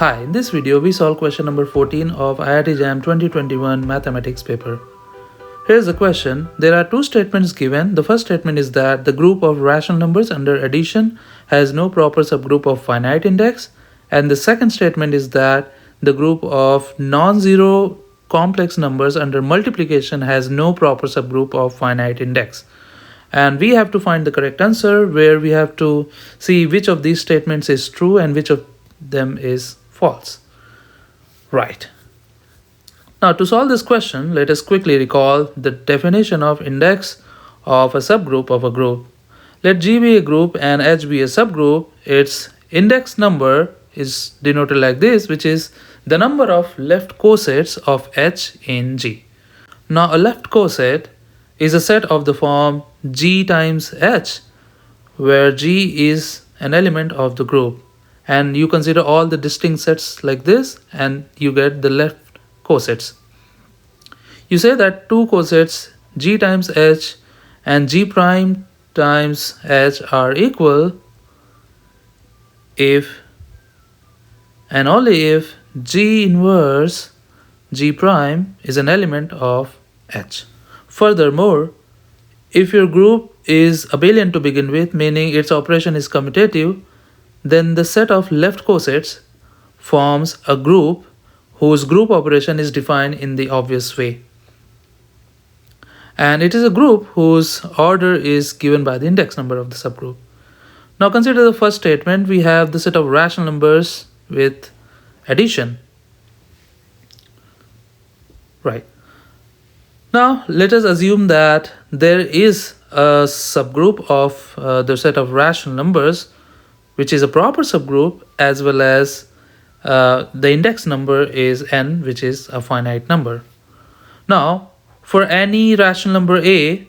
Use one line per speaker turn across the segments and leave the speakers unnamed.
Hi, in this video we solve question number 14 of IIT JAM 2021 mathematics paper. Here's the question. There are two statements given. The first statement is that the group of rational numbers under addition has no proper subgroup of finite index, and the second statement is that the group of non-zero complex numbers under multiplication has no proper subgroup of finite index. And we have to find the correct answer, where we have to see which of these statements is true and which of them is false. Right. Now, to solve this question, let us quickly recall the definition of index of a subgroup of a group. Let G be a group and H be a subgroup. Its index number is denoted like this, which is the number of left cosets of H in G. Now, a left coset is a set of the form G times H, where G is an element of the group. And you consider all the distinct sets like this and you get the left cosets. You say that two cosets G times H and G prime times H are equal if and only if G inverse G prime is an element of H. Furthermore, if your group is abelian to begin with, meaning its operation is commutative, then the set of left cosets forms a group whose group operation is defined in the obvious way. And it is a group whose order is given by the index number of the subgroup. Now consider the first statement. We have the set of rational numbers with addition. Right. Now let us assume that there is a subgroup of the set of rational numbers, which is a proper subgroup, as well as the index number is n, which is a finite number. Now, for any rational number a,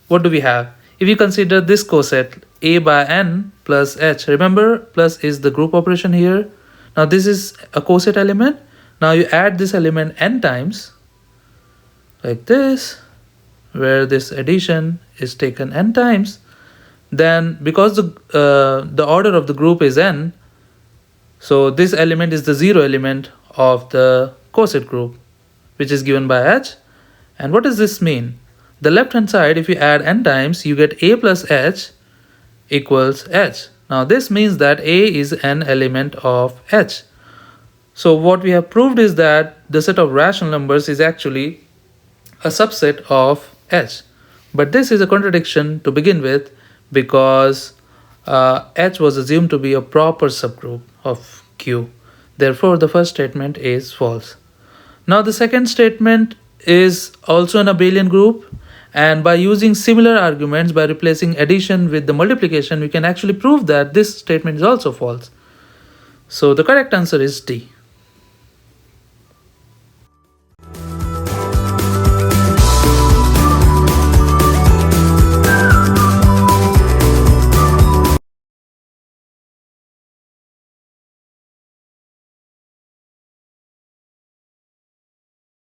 what do we have? If you consider this coset a by n plus h, remember plus is the group operation here. Now this is a coset element. Now you add this element n times, like this, where this addition is taken n times. Then because the order of the group is n, so this element is the zero element of the coset group, which is given by h. And what does this mean? The left hand side, if you add n times, you get a plus h equals h. Now this means that a is an element of h. So what we have proved is that the set of rational numbers is actually a subset of h. But this is a contradiction to begin with, because H was assumed to be a proper subgroup of Q. Therefore, the first statement is false. Now, the second statement is also an abelian group, and by using similar arguments, by replacing addition with the multiplication, we can actually prove that this statement is also false. So, the correct answer is D.